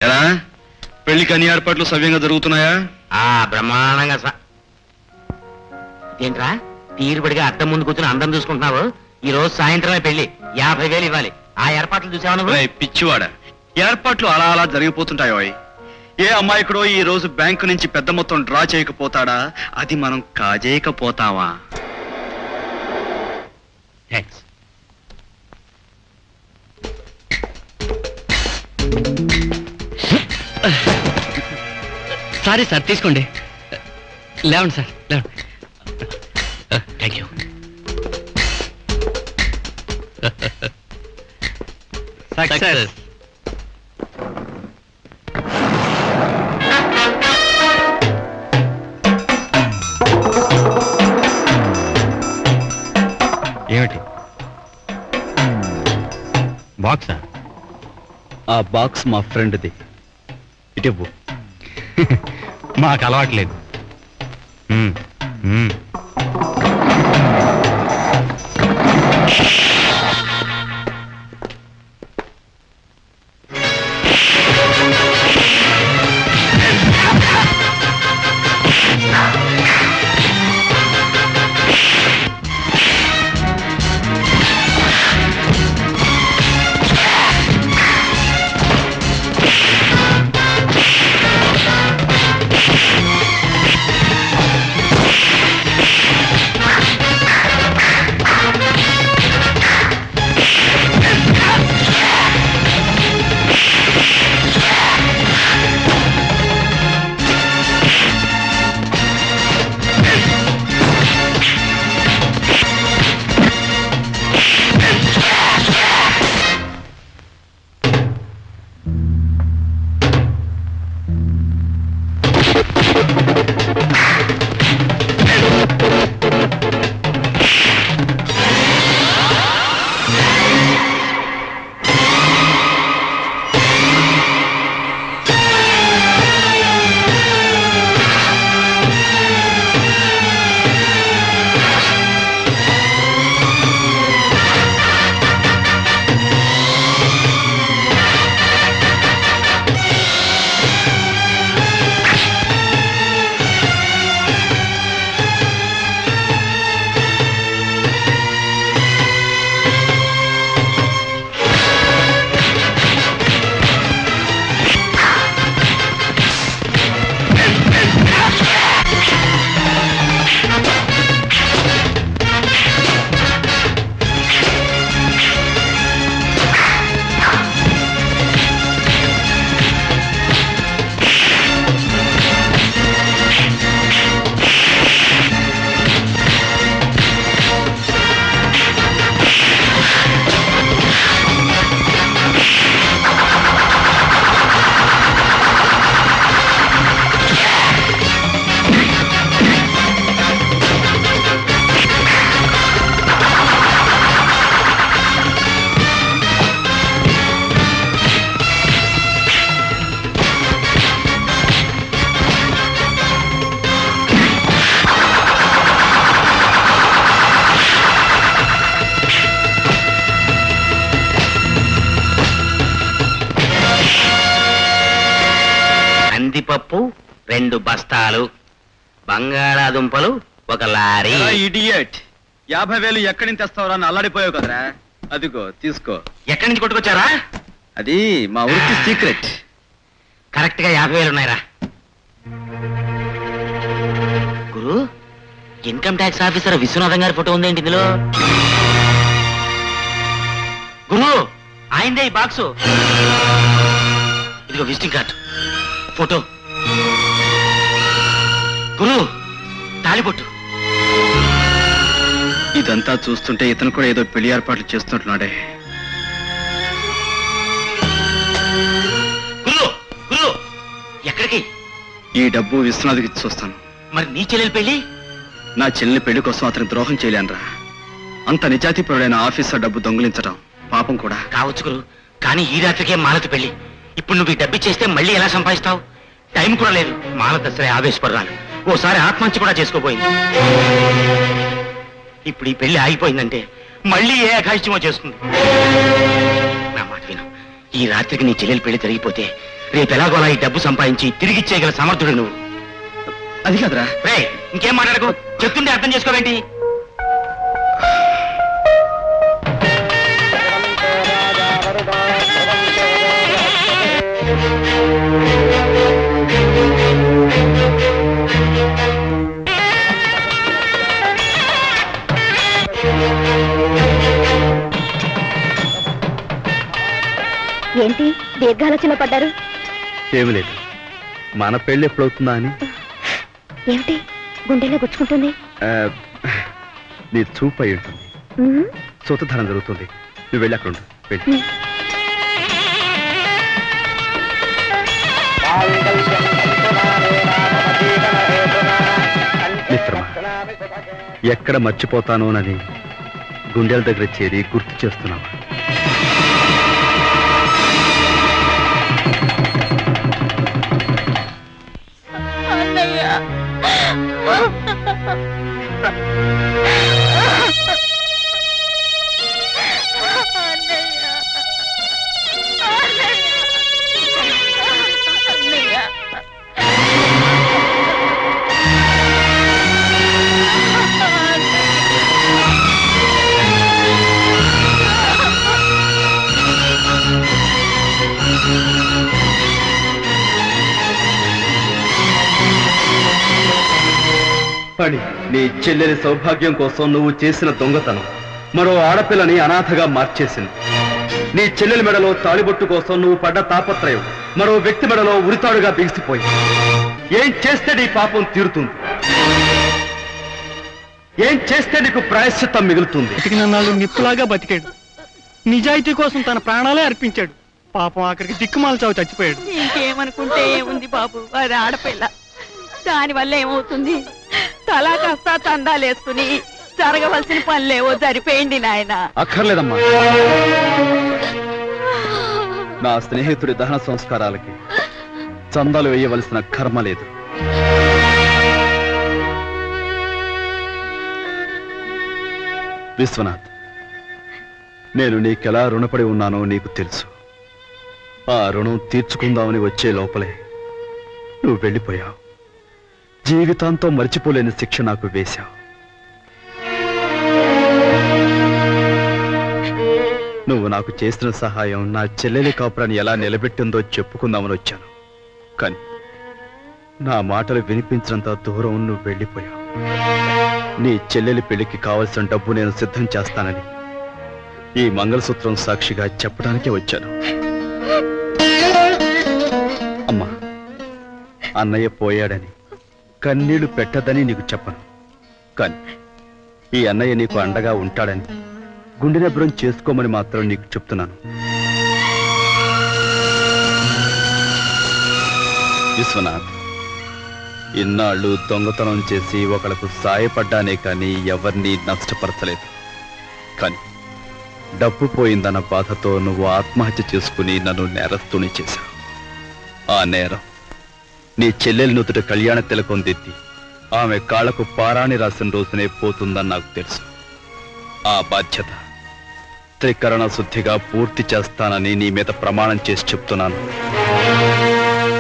ఎలా పెళ్లికి అన్ని ఏర్పాట్లు సవ్యంగా జరుగుతున్నాయా? బ్రహ్మాండంగా ఏంట్రా తీరుబడిగా అద్దం ముందు కూర్చుని అందం చూసుకుంటున్నావు? ఈ రోజు సాయంత్రమే పెళ్లి, 50,000 ఇవ్వాలి. ఆ ఏర్పాట్లు చూసావా నువ్వు? పిచ్చివాడ, ఏర్పాట్లు అలా అలా జరిగిపోతుంటాయో. ఏ అమ్మాయికుడో ఈ రోజు బ్యాంకు నుంచి పెద్ద మొత్తం డ్రా చేయకపోతాడా? అది మనం కాజేయకపోతావా? థాంక్స్. సారీ సార్, తీసుకోండి. లేవండి సార్, లేవండి. Thank you. సక్సెస్. ఏమిటి బాక్సా? ఆ బాక్స్ మా ఫ్రెండ్ది. ఇటు మాకు అలవాట్లేదు. మ్మ్, మ్మ్. కందిపప్పు 2 బస్తాలు, బంగాళాదుంపలు 1 లారీ. ఇడియట్, 50,000 ఎక్కడి నుంచి తెస్తావురా? అల్లాడిపోయావు కదరా. అదిగో తీసుకో. ఎక్కడి నుంచి కొట్టుకొచ్చారా? అది మా ఊరికి సీక్రెట్. కరెక్ట్ గా 50,000 ఉన్నాయిరా. గురు, ఇన్కమ్ ట్యాక్స్ ఆఫీసర్ విశ్వనాథం గారి ఫోటో ఉందేంటి ఇందులో? గురు, ఆయనదే ఈ బాక్సు. ఇదిగో విజిటింగ్ కార్డు, ఫోటో. గురు, తాళిబొట్టు. ఇదంతా చూస్తుంటే ఇతను కూడా ఏదో పెళ్లి ఏర్పాట్లు చేస్తున్నట్టున్నాడే. గురు, గురు, ఎక్కడికి? ఈ డబ్బు విశ్వనాథ్కి ఇచ్చి చూస్తాను. మరి నీ చెల్లెలు పెళ్లి? నా చెల్లి పెళ్లి కోసం అతనికి ద్రోహం చేయలేనురా. అంత నిజాతిపరుడైన ఆఫీసర్ డబ్బు దొంగిలించడం పాపం కూడా కావచ్చు గురు, కానీ ఈ రాత్రికే మాలతి పెళ్లి. ఇప్పుడు నువ్వు ఈ డబ్బు చేస్తే మళ్ళీ ఎలా సంపాదిస్తావు? టైం కూడా లేదు. మాలత అసలే ఆవేశపడ్డాను, ఓసారి ఆత్మహత్య కూడా చేసుకోబోయింది. ఇప్పుడు ఈ పెళ్లి ఆగిపోయిందంటే మళ్ళీ ఏ అఘాయిత్యమో చేస్తుంది. నా మాట విను, ఈ రాత్రికి నీ చెల్లెలు పెళ్లి జరిగిపోతే రేపు ఎలాగోలా ఈ డబ్బు సంపాదించి తిరిగి ఇచ్చేయగల సమర్థుడు నువ్వు. అది కాదురా. రే ఇంకేం మాట్లాడకు, చెప్తుంటే అర్థం చేసుకోవేంటి? ఏంటి దీర్ఘాలోచన పడ్డారు? ఏమి లేదు, మన పెళ్లి ఎప్పుడవుతుందా అని. ఏమిటి గుండెలో గుచ్చుకుంటుంది? నీ చూపు అయి ఉంటుంది. ఉమ్, సూతధారం జరుగుతుంది. నువ్వు వెళ్ళి అక్కడ ఉండు. వెళ్ళి. మిత్రమా, ఎక్కడ మర్చిపోతానోనని గుండెల దగ్గర చేరి గుర్తు చేస్తున్నావా? పడి నీ చెల్లెలి సౌభాగ్యం కోసం నువ్వు చేసిన దొంగతనం మరో ఆడపిల్లని అనాథగా మార్చేసింది. నీ చెల్లెలి మెడలో తాళిబొట్టు కోసం నువ్వు పడ్డ తాపత్రయం మరో వ్యక్తి మెడలో ఉరితాడుగా బిగిసిపోయింది. ఏం చేస్తే నీ పాపం తీరుతుంది? ఏం చేస్తే నీకు ప్రాయశ్చిత్తం మిగులుతుంది? నాలుగు నిప్పులాగా బతికాడు. నిజాయితీ కోసం తన ప్రాణాలే అర్పించాడు. పాపం ఆఖరికి దిక్కుమాల చావు చచ్చిపోయాడు. ఇంకేమనుకుంటే ఏముంది బాబు, అది ఆడపిల్ల. దానివల్ల ఏమవుతుంది? తలా కాస్త తందాలేసుకుని జరగవలసిన పనులేవో జరిపోయింది నాయన. అక్కర్లేదమ్మా, నా స్నేహితుడి దహన సంస్కారాలకి చందాలు వేయవలసిన కర్మ లేదు. విశ్వనాథ్, నేను నీకెలా రుణపడి ఉన్నానో నీకు తెలుసు. ఆ రుణం తీర్చుకుందామని వచ్చే లోపలే నువ్వు వెళ్ళిపోయావు. జీవితాంతం మర్చిపోలేని శిక్ష నాకు వేశావు. నువ్వు నాకు చేసిన సహాయం నా చెల్లెలి కాపురాన్ని ఎలా నిలబెట్టిందో చెప్పుకుందామని వచ్చాను. కానీ నా మాటలు వినిపించినంత దూరం నువ్వు వెళ్ళిపోయావు. నీ చెల్లెలి పెళ్లికి కావలసిన డబ్బు నేను సిద్ధం చేస్తానని ఈ మంగళసూత్రం సాక్షిగా చెప్పడానికే వచ్చాను. అమ్మా, అన్నయ్య పోయాడని కన్నీళ్లు పెట్టదని నీకు చెప్పను. కానీ ఈ అన్నయ్య నీకు అండగా ఉంటాడని గుండె నిబ్బరం చేసుకోమని మాత్రం నీకు చెప్తున్నాను. విశ్వనాథ్, ఇన్నాళ్ళు దొంగతనం చేసి ఒకళ్ళకు సాయపడ్డానే కానీ ఎవరిని నష్టపరచలేదు. కానీ డబ్బు పోయిందన్న బాధతో నువ్వు ఆత్మహత్య చేసుకుని నన్ను నేరస్తుని చేశావు. ఆ నేరం నీ చెల్లెలి నుదుట కళ్యాణ తిలకం దిద్ది ఆమె కాళ్లకు పారాణి రాసిన రోజునే పోతుందని నాకు తెలుసు. ఆ బాధ్యత త్రికరణ శుద్ధిగా పూర్తి చేస్తానని నీ మీద ప్రమాణం చేసి చెప్తున్నాను.